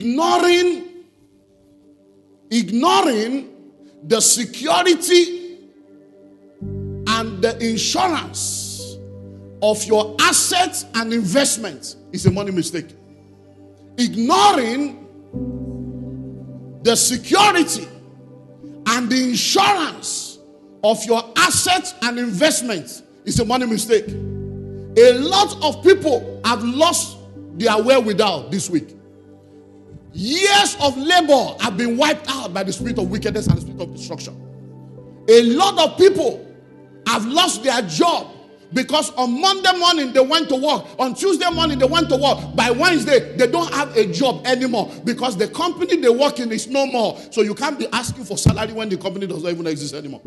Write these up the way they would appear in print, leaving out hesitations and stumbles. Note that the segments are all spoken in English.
ignoring the security and the insurance of your assets and investments is a money mistake. Ignoring the security and the insurance of your assets and investments is a money mistake. A lot of people have lost their wherewithal this week. Years of labor have been wiped out by the spirit of wickedness and the spirit of destruction. A lot of people have lost their job because on Monday morning they went to work. On Tuesday morning they went to work. By Wednesday they don't have a job anymore because the company they work in is no more. So you can't be asking for salary when the company does not even exist anymore.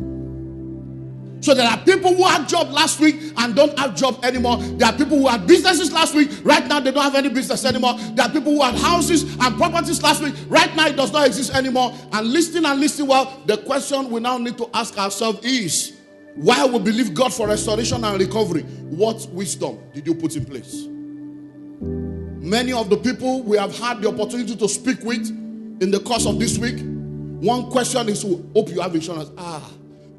So there are people who had job last week and don't have job anymore. There are people who had businesses last week. Right now they don't have any business anymore. There are people who had houses and properties last week. Right now it does not exist anymore. And listening well, the question we now need to ask ourselves is, while we believe God for restoration and recovery, what wisdom did you put in place? Many of the people we have had the opportunity to speak with in the course of this week, one question is, hope you have insurance.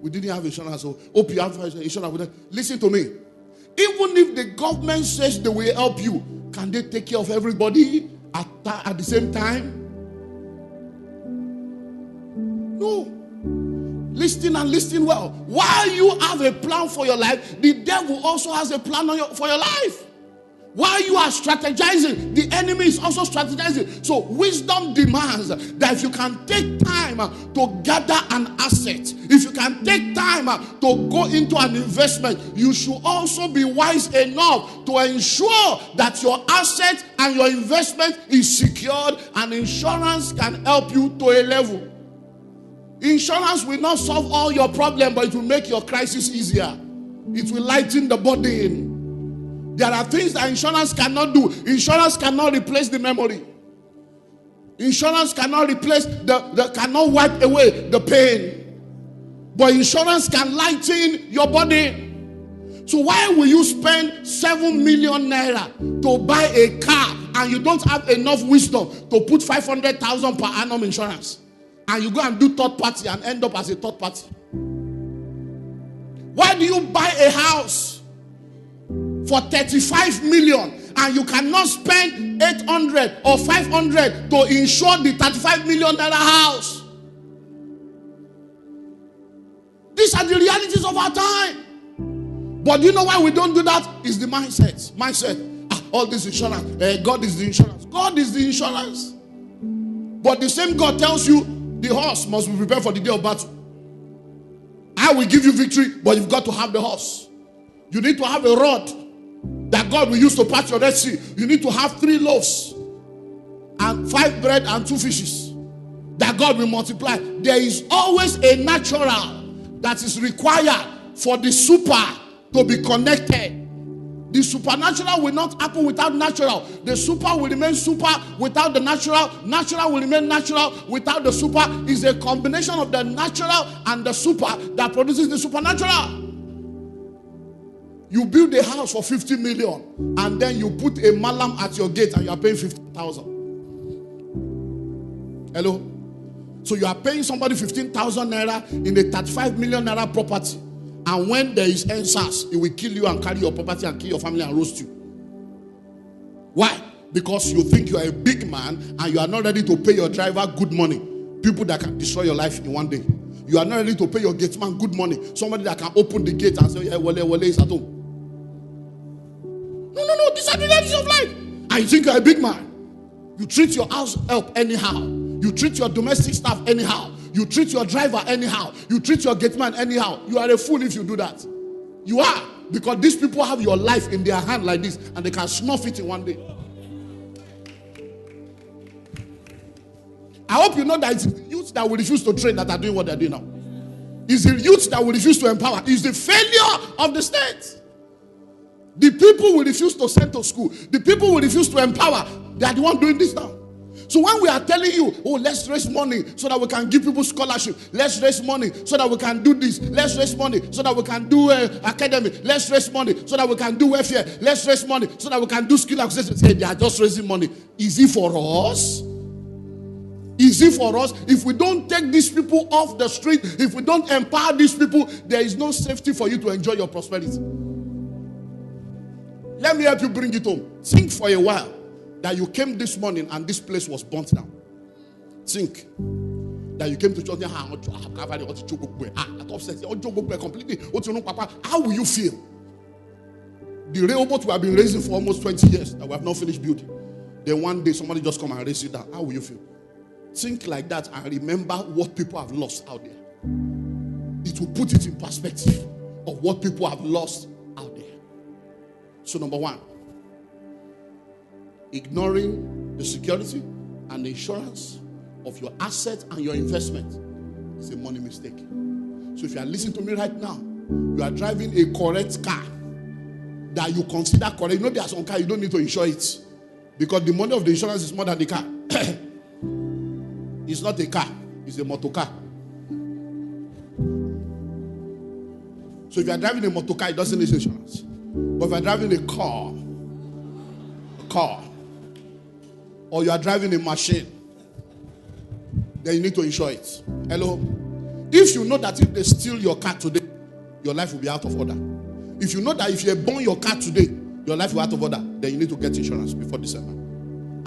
We didn't have insurance, so hope you have insurance. Listen to me. Even if the government says they will help you, can they take care of everybody at the same time? No. Listen well. While you have a plan for your life, the devil also has a plan for your life. While you are strategizing, the enemy is also strategizing. So wisdom demands that if you can take time to gather an asset, if you can take time to go into an investment, you should also be wise enough to ensure that your asset and your investment is secured, and insurance can help you to a level. Insurance will not solve all your problems, but it will make your crisis easier. It will lighten the burden. There are things that insurance cannot do. Insurance cannot replace the memory. Insurance cannot replace cannot wipe away the pain. But insurance can lighten your body. So why will you spend 7 million naira to buy a car and you don't have enough wisdom to put 500,000 per annum insurance? And you go and do third party and end up as a third party? Why do you buy a house for 35 million and you cannot spend 800 or 500 to insure the 35 million dollar house? These are the realities of our time. But do you know why we don't do that? It's the mindset. All this insurance, God is the insurance. God is the insurance. But the same God tells you the horse must be prepared for the day of battle. I will give you victory, but you've got to have the horse. You need to have a rod that God will use to part your Red Sea. You need to have 3 loaves and 5 bread and 2 fishes that God will multiply. There is always a natural that is required for the super to be connected. The supernatural will not happen without natural. The super will remain super without the natural. Natural will remain natural without the super. It's a combination of the natural and the super that produces the supernatural. You build a house for 50 million and then you put a malam at your gate and you are paying 50,000. Hello? So you are paying somebody 15,000 naira in a 35 million naira property. And when there is NSAS, it will kill you and carry your property and kill your family and roast you. Why? Because you think you are a big man and you are not ready to pay your driver good money. People that can destroy your life in one day. You are not ready to pay your gateman good money. Somebody that can open the gate and say, yeah, Wale is at home. No. These are the realities of life. And you think you're a big man. You treat your house help anyhow. You treat your domestic staff anyhow. You treat your driver anyhow. You treat your gateman anyhow. You are a fool if you do that. You are. Because these people have your life in their hand like this and they can snuff it in one day. I hope you know that it's the youth that will refuse to train that are doing what they're doing now. It's the youth that will refuse to empower. It's the failure of the state. The people will refuse to send to school. The people will refuse to empower. They are the one doing this now. So when we are telling you, oh, let's raise money so that we can give people scholarship. Let's raise money so that we can do this. Let's raise money so that we can do academy. Let's raise money so that we can do welfare. Let's raise money so that we can do skill acquisition. Say they are just raising money. Is it for us? easy for us. If we don't take these people off the street, if we don't empower these people, there is no safety for you to enjoy your prosperity. Let me help you bring it home. Think for a while that you came this morning and this place was burnt down. Think that you came to church completely. How will you feel? The Rehoboth we have been raising for almost 20 years that we have not finished building. Then one day somebody just come and raise it down. How will you feel? Think like that and remember what people have lost out there. It will put it in perspective of what people have lost out there. So number one, ignoring the security and the insurance of your asset and your investment is a money mistake. So if you are listening to me right now, you are driving a correct car that you consider correct. You know there are some cars you don't need to insure it because the money of the insurance is more than the car. It's not a car, it's a motor car. So if you are driving a motor car, it doesn't need insurance. But if you are driving a car, or you are driving a machine, then you need to insure it. Hello? If you know that if they steal your car today, your life will be out of order. If you know that if you burn your car today, your life will be out of order, then you need to get insurance before December.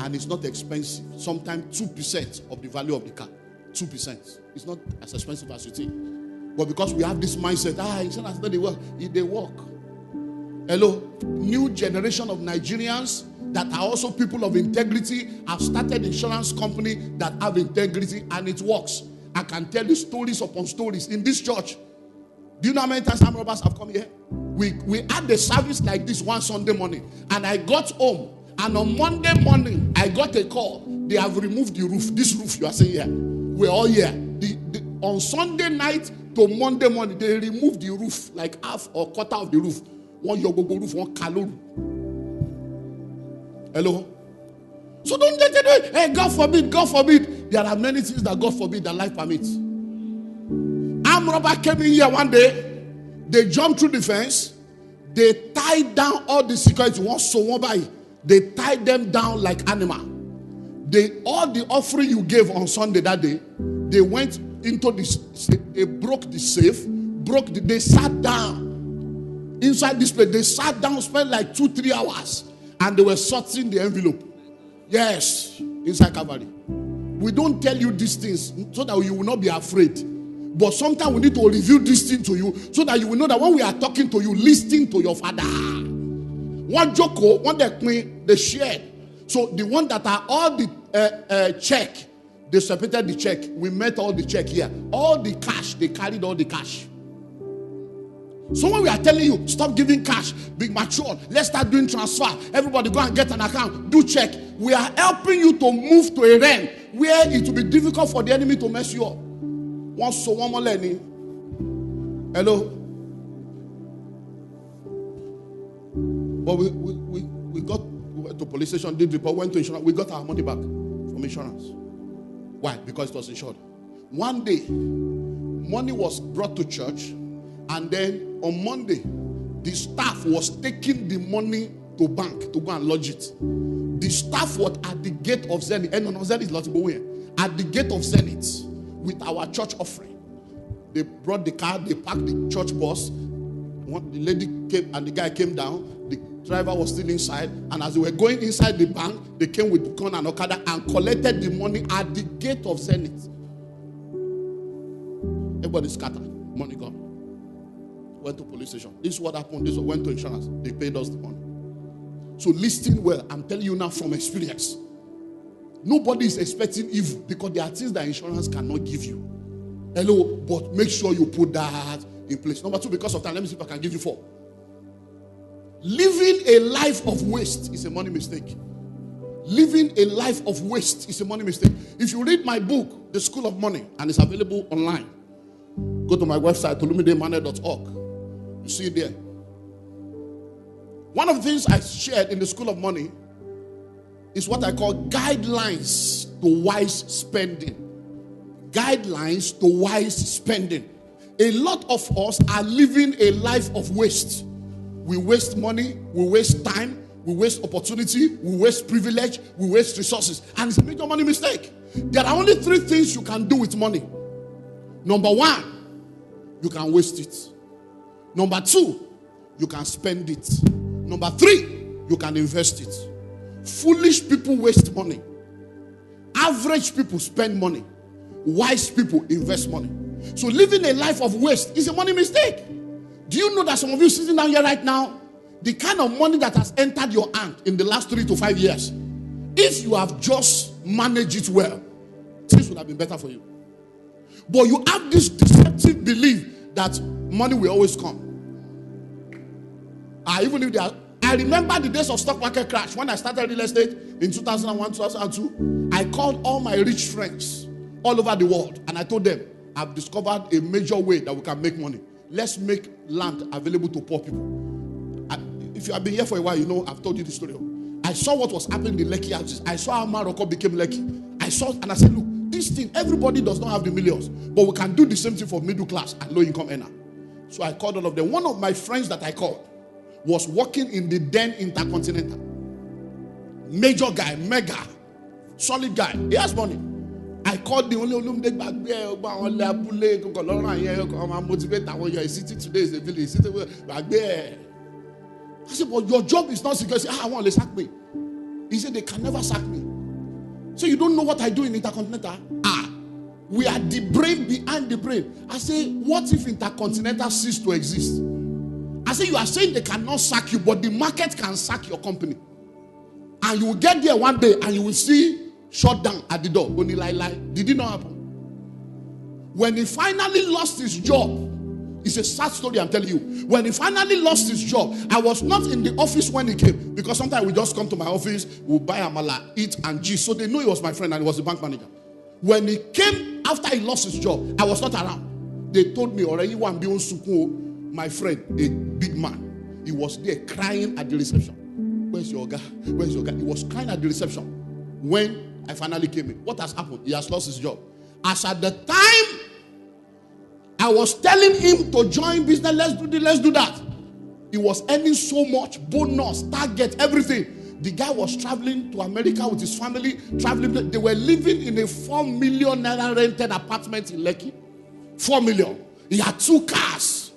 And it's not expensive. Sometimes 2% of the value of the car. 2%. It's not as expensive as you think. But because we have this mindset, insurance doesn't work. They work. Hello? New generation of Nigerians that are also people of integrity have started insurance company that have integrity and it works. I can tell you stories upon stories in this church. Do you know how many times some robbers have come here? We had a service like this one Sunday morning and I got home and on Monday morning I got a call. They have removed the roof. This roof you are seeing here. We're all here. On Sunday night to Monday morning they removed the roof, like half or quarter of the roof. One yogogo roof, one kalor. Hello? So don't get it. Hey, God forbid, God forbid. There are many things that God forbid that life permits. Armed robber came in here one day. They jumped through the fence. They tied down all the security. They tied them down like animal. All the offering you gave on Sunday that day, they went into this. They broke the safe. They sat down. Inside this place, they sat down, spent like 2-3 hours, and they were sorting the envelope. Yes, inside Calvary. We don't tell you these things so that you will not be afraid. But sometimes we need to reveal this thing to you so that you will know that when we are talking to you, listen to your father. One joko, one they shared. So the one that are all the check, they separated the check. We met all the check here. All the cash, they carried all the cash. So when we are telling you, stop giving cash, be mature, let's start doing transfer, everybody go and get an account, do check. We are helping you to move to a realm where it will be difficult for the enemy to mess you up. One more learning. Hello? But we went to police station, did report, went to insurance, we got our money back from insurance. Why? Because it was insured. One day, money was brought to church. And then on Monday, the staff was taking the money to bank to go and lodge it. The staff was at the gate of Zenith. And no, Zenith is not going. At the gate of Zenith with our church offering. They brought the car, they parked the church bus. The lady came and the guy came down. The driver was still inside. And as they were going inside the bank, they came with Con and Okada and collected the money at the gate of Zenith. Everybody scattered. Money gone. Went to police station. This is what happened. This went to insurance. They paid us the money. So listen well. I'm telling you now from experience. Nobody is expecting evil because there are things that insurance cannot give you. Hello, but make sure you put that in place. Number two, because of time, let me see if I can give you 4. Living a life of waste is a money mistake. Living a life of waste is a money mistake. If you read my book, The School of Money, and it's available online, go to my website, olumideemmanuel.org. You see it there. One of the things I shared in the School of Money is what I call guidelines to wise spending. Guidelines to wise spending. A lot of us are living a life of waste. We waste money, we waste time, we waste opportunity, we waste privilege, we waste resources. And it's a major money mistake. There are only 3 things you can do with money. Number 1, you can waste it. Number 2, you can spend it. Number 3, you can invest it. Foolish people waste money. Average people spend money. Wise people invest money. So living a life of waste is a money mistake. Do you know that some of you sitting down here right now, the kind of money that has entered your hand in the last 3 to 5 years, if you have just managed it well, things would have been better for you. But you have this deceptive belief that money will always come. Even if they are, I remember the days of stock market crash when I started real estate in 2001, 2002. I called all my rich friends all over the world and I told them, I've discovered a major way that we can make money. Let's make land available to poor people. If you have been here for a while, you know I've told you the story. I saw what was happening in the Lekki houses. I saw how Morocco became Lekki. I saw and I said, look, this thing, everybody does not have the millions, but we can do the same thing for middle class and low income earner. So I called all of them. One of my friends that I called was working in the then Intercontinental. Major guy, mega, solid guy. He has money. I called the only Olumide Emmanuel. City today is a village. I said, but your job is not secure. He said, I want to sack me. He said, they can never sack me. So you don't know what I do in Intercontinental? We are the brain behind the brain. I say, what if Intercontinental cease to exist? I say, you are saying they cannot sack you, but the market can sack your company. And you will get there one day and you will see shut down at the door. Only lie. Did it not happen? When he finally lost his job, it's a sad story I'm telling you. When he finally lost his job, I was not in the office when he came, because sometimes we just come to my office, we'll buy amala, eat and gist. So they know he was my friend and he was the bank manager. When he came after he lost his job, I was not around. They told me, already one beyond Suku, my friend, a big man, he was there crying at the reception. Where's your guy? Where's your guy? He was crying at the reception when I finally came in. What has happened? He has lost his job. As at the time I was telling him to join business, let's do this, let's do that, he was earning so much, bonus, target, everything. The guy was traveling to America with his family, traveling. They were living in a 4 million naira rented apartment in Lekki. 4 million. He had 2 cars.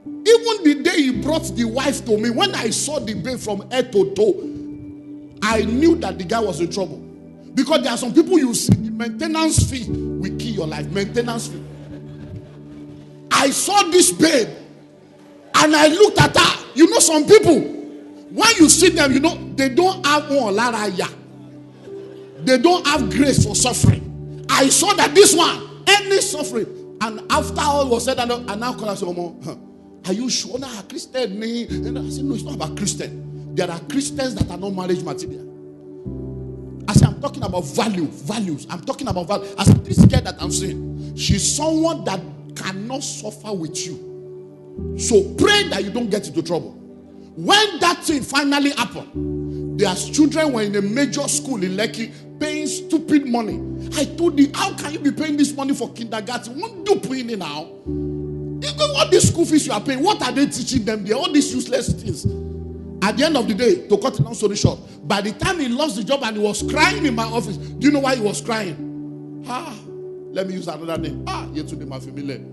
Even the day he brought the wife to me, when I saw the babe from head to toe, I knew that the guy was in trouble. Because there are some people you see, the maintenance fee will kill your life. Maintenance fee. I saw this babe and I looked at her. You know, some people, when you see them, you know, they don't have one laraya. They don't have grace for suffering. I saw that this one, any suffering. And after all was said, and I now call her, say, are you sure now Christian? And I said, no, it's not about Christian. There are Christians that are not marriage material. I said, I'm talking about values. I'm talking about value. I said, this girl that I'm saying, she's someone that cannot suffer with you. So pray that you don't get into trouble. When that thing finally happened, their children were in a major school in Lekki paying stupid money. I told him, how can you be paying this money for kindergarten? What do you pay in now? What the school fees you are paying, what are they teaching them there? All these useless things. At the end of the day, to cut it long story short, by the time he lost the job and he was crying in my office, do you know why he was crying? Let me use another name. Yetunde, my family.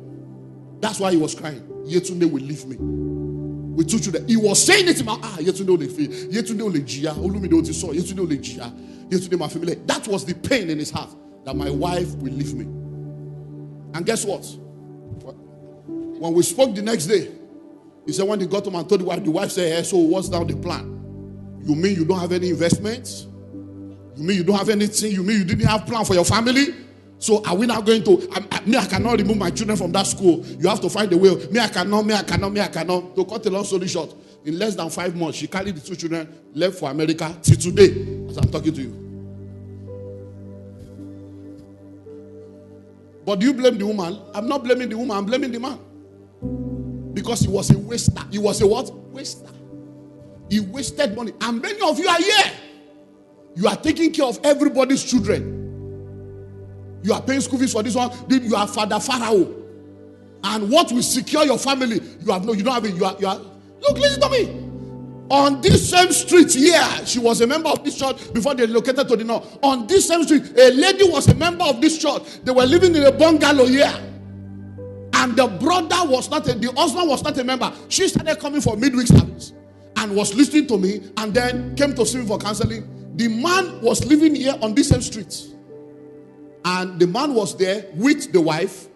That's why he was crying. Yetunde will leave me. With 2 children. He was saying it in my Yetunde will leave me. Yetunde will leave Gia. Olumide Otiso. Yetunde will leave Gia. Yetunde, my family. That was the pain in his heart, that my wife will leave me. And guess what? When we spoke the next day, he said when he got home and told the wife said, hey, so what's now the plan? You mean you don't have any investments? You mean you don't have anything? You mean you didn't have plan for your family? So are we now going to, I cannot remove my children from that school. You have to find a way. I cannot. To cut a long story short, in less than 5 months, she carried the 2 children, left for America till today, as I'm talking to you. But do you blame the woman? I'm not blaming the woman, I'm blaming the man. Because he was a waster. He was a what? Waster. He wasted money. And many of you are here. You are taking care of everybody's children. You are paying school fees for this one. Then you are Father Pharaoh. And what will secure your family? You don't have it. Look, listen to me. On this same street here, she was a member of this church before they relocated to the north. On this same street, a lady was a member of this church. They were living in a bungalow here. And the brother was not, the husband was not a member. She started coming for midweek service and was listening to me and then came to see me for counseling. The man was living here on this same street. And the man was there with the wife,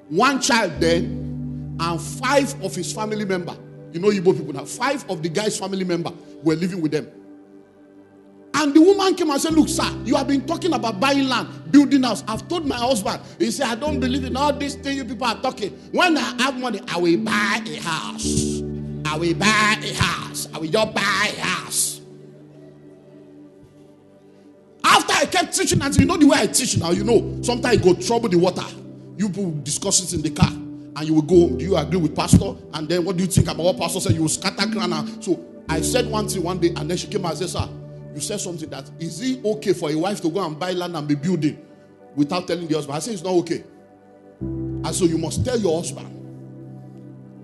one child then, and 5 of his family members. You know Igbo people now. 5 of the guy's family members were living with them. And the woman came and said, look, sir, you have been talking about buying land, building house. I've told my husband. He said, I don't believe in all these things you people are talking. When I have money, I will buy a house. I will buy a house. I will just buy a house. After I kept teaching, and you know the way I teach now, you know, sometimes you go trouble the water. You will discuss it in the car. And you will go, do you agree with pastor? And then what do you think about what pastor said? You will scatter ground. So I said one thing one day, and then she came and said, sir, you said something that, is it okay for a wife to go and buy land and be building without telling the husband? I said, it's not okay. And so you must tell your husband.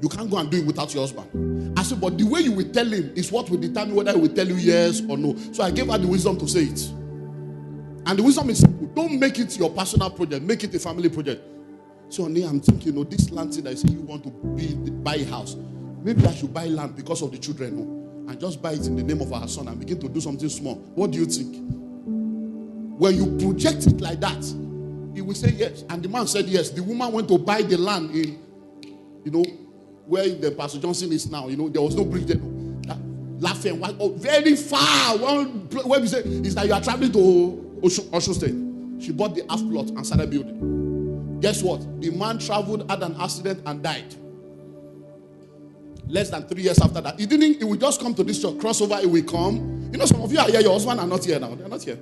You can't go and do it without your husband. I said, but the way you will tell him is what will determine whether he will tell you yes or no. So I gave her the wisdom to say it. And the wisdom is simple. Don't make it your personal project. Make it a family project. So now I'm thinking, this land thing that you say you want to buy a house. Maybe I should buy land because of the children. And just buy it in the name of our son and begin to do something small. What do you think? When you project it like that, he will say yes. And the man said yes. The woman went to buy the land in, where the Pastor Johnson is now. There was no bridge there. Laughing, very far. Where we say is that you are traveling to Osho State. She bought the half plot and started building. Guess what? The man traveled, had an accident, and died. Less than 3 years after that. He will just come to this church, crossover, he will come. Some of you are here, your husband are not here now. They're not here.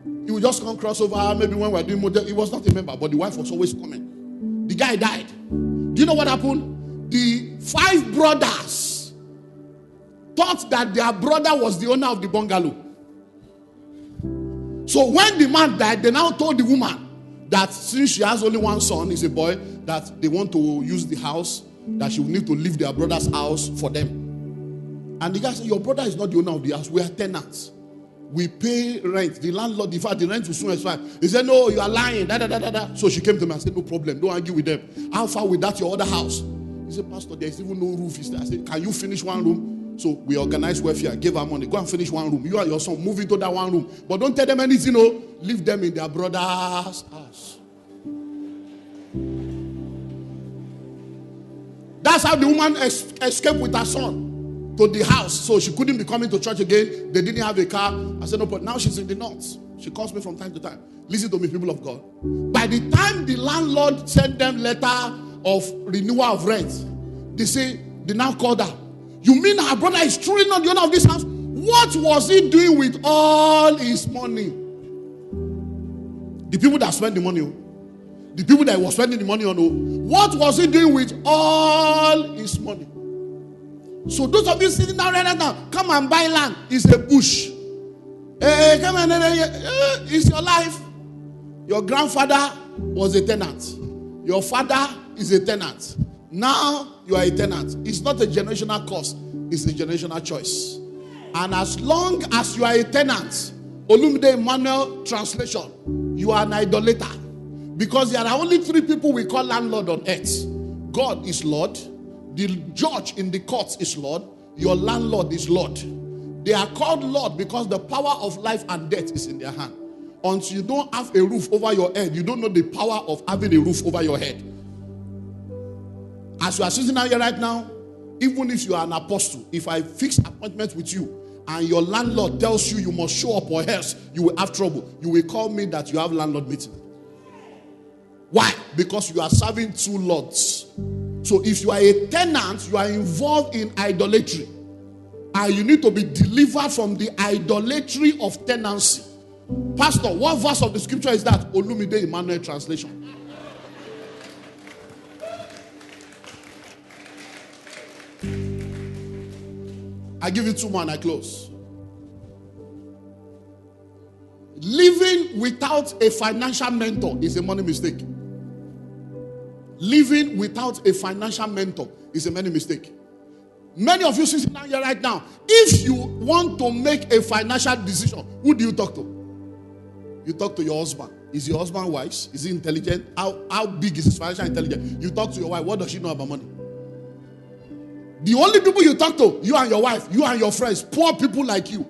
He will just come crossover, maybe when we're doing model. He was not a member, but the wife was always coming. The guy died. Do you know what happened? The 5 brothers thought that their brother was the owner of the bungalow. So when the man died, they now told the woman that since she has only one son, he's a boy, that they want to use the house, that she will need to leave their brother's house for them. And the guy said, your brother is not the owner of the house. We are tenants. We pay rent. The landlord, in fact, the rent will soon expire. He said, no, you are lying. So she came to me and said, no problem. Don't argue with them. How far with that your other house? He said, Pastor, there's even no roof. I said, can you finish one room? So we organized welfare, gave her money. Go and finish one room. You and your son move into that one room. But don't tell them anything, leave them in their brother's house. That's how the woman escaped with her son to the house. So she couldn't be coming to church again. They didn't have a car. I said, no, but now she's in the north. She calls me from time to time. Listen to me, people of God. By the time the landlord sent them letter of renewal of rent, they now called her. You mean her brother is truly not the owner of this house? What was he doing with all his money? The people that spent the money. The people that he was spending the money on. What was he doing with all his money? So those of you sitting down right now, come and buy land. It's a bush. Hey, come on. It's your life. Your grandfather was a tenant. Your father is a tenant. Now you are a tenant. It's not a generational curse. It's a generational choice. And as long as you are a tenant, Olumide Emmanuel translation, you are an idolater. Because there are only 3 people we call landlord on earth. God is Lord. The judge in the courts is Lord. Your landlord is Lord. They are called Lord because the power of life and death is in their hand. Until you don't have a roof over your head, you don't know the power of having a roof over your head. As you are sitting out here right now, even if you are an apostle, if I fix appointment with you and your landlord tells you must show up or else you will have trouble, you will call me that you have landlord meeting. Why? Because you are serving 2 lords. So if you are a tenant, you are involved in idolatry. And you need to be delivered from the idolatry of tenancy. Pastor, what verse of the scripture is that? Olumide Emmanuel translation. I give you 2 more and I close. Living without a financial mentor is a money mistake. Living without a financial mentor is a money mistake. Many of you sitting down here right now, if you want to make a financial decision, who do you talk to? You talk to your husband. Is your husband wise? Is he intelligent? How big is his financial intelligence? You talk to your wife. What does she know about money? The only people you talk to, you and your wife, you and your friends, poor people like you.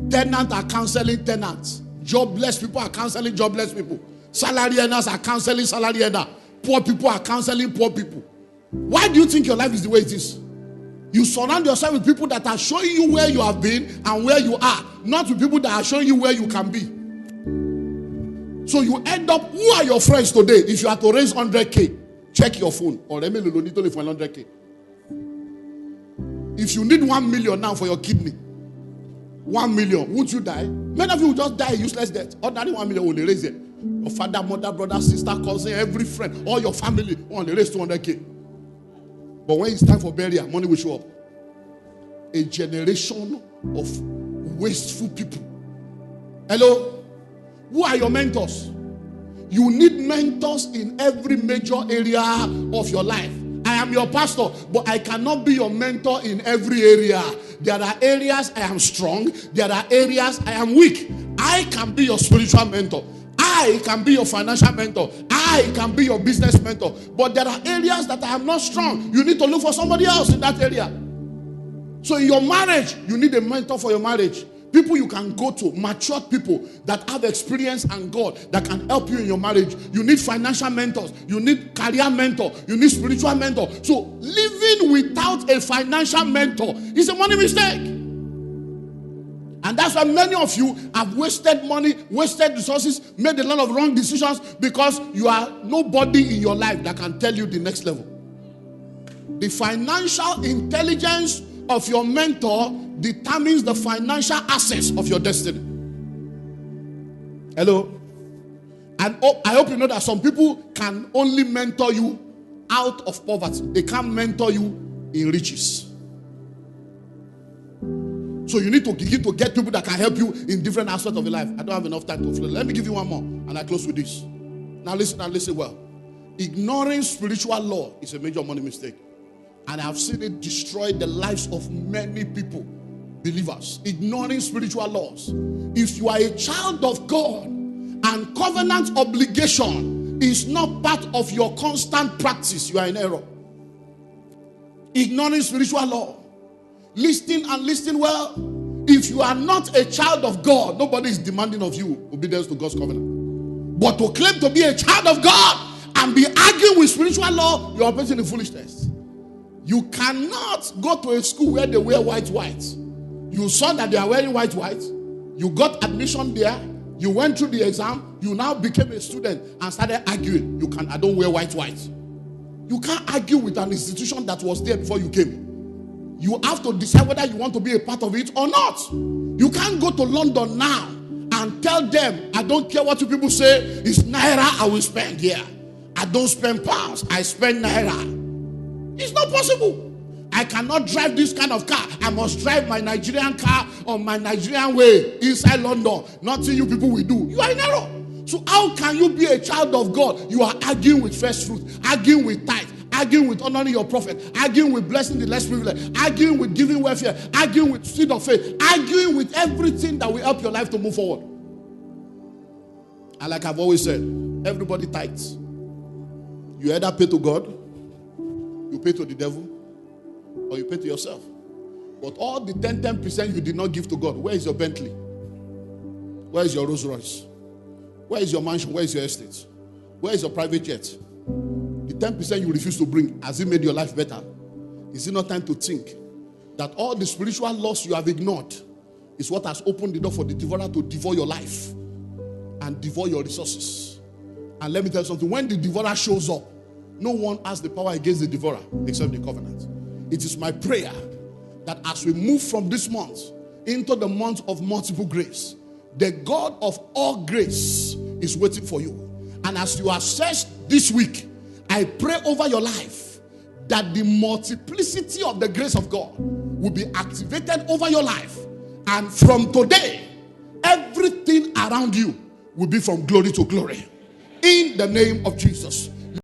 Tenants are counseling tenants. Jobless people are counseling jobless people. Salary earners are counseling salary earners. Poor people are counseling poor people. Why do you think your life is the way it is? You surround yourself with people that are showing you where you have been and where you are, not with people that are showing you where you can be. So you end up, who are your friends today? If you are to raise 100K, check your phone. Or for 100K. If you need 1 million now for your kidney, 1 million, won't you die? Many of you will just die a useless death. Ordinary 1 million will raise it. Your father, mother, brother, sister, cousin, every friend, all your family will raise 200K. But when it's time for burial, money will show up. A generation of wasteful people. Hello? Who are your mentors? You need mentors in every major area of your life. I am your pastor, but I cannot be your mentor in every area. There are areas I am strong. There are areas I am weak. I can be your spiritual mentor. I can be your financial mentor. I can be your business mentor. But there are areas that I am not strong. You need to look for somebody else in that area. So in your marriage, you need a mentor for your marriage. People you can go to, matured people that have experience and God that can help you in your marriage. You need financial mentors. You need career mentor. You need spiritual mentor. So living without a financial mentor is a money mistake. And that's why many of you have wasted money, wasted resources, made a lot of wrong decisions because you are nobody in your life that can tell you the next level. The financial intelligence of your mentor determines the financial assets of your destiny. Hello? And I hope you know that some people can only mentor you out of poverty. They can't mentor you in riches. So you need to begin to get people that can help you in different aspects of your life. I don't have enough time to flow. Let me give you one more and I close with this. Now listen well. Ignoring spiritual law is a major money mistake. And I've seen it destroy the lives of many people, believers. Ignoring spiritual laws. If you are a child of God and covenant obligation is not part of your constant practice, you are in error. Ignoring spiritual law. Listen and listen well. If you are not a child of God, nobody is demanding of you obedience to God's covenant. But to claim to be a child of God and be arguing with spiritual law, you are operating in foolishness. You cannot go to a school where they wear white. You saw that they are wearing white. You got admission there. You went through the exam. You now became a student and started arguing. I don't wear white. You can't argue with an institution that was there before you came. You have to decide whether you want to be a part of it or not. You can't go to London now and tell them, I don't care what you people say, it's naira I will spend here. I don't spend pounds, I spend naira. It's not possible. I cannot drive this kind of car. I must drive my Nigerian car on my Nigerian way inside London. Nothing you people will do. You are in error. So how can you be a child of God? You are arguing with first fruit, arguing with tithe, arguing with honoring your prophet, arguing with blessing the less privileged, arguing with giving welfare, arguing with seed of faith, arguing with everything that will help your life to move forward. And like I've always said, everybody tithes. You either pay to God, you pay to the devil, or you pay to yourself. But all the 10% you did not give to God, where is your Bentley? Where is your Rolls Royce? Where is your mansion? Where is your estate? Where is your private jet? The 10% you refuse to bring, has it made your life better? Is it not time to think that all the spiritual laws you have ignored is what has opened the door for the devourer to devour your life and devour your resources? And let me tell you something, when the devourer shows up, no one has the power against the devourer except the covenant. It is my prayer that as we move from this month into the month of multiple grace, the God of all grace is waiting for you. And as you are searched this week, I pray over your life that the multiplicity of the grace of God will be activated over your life. And from today, everything around you will be from glory to glory. In the name of Jesus.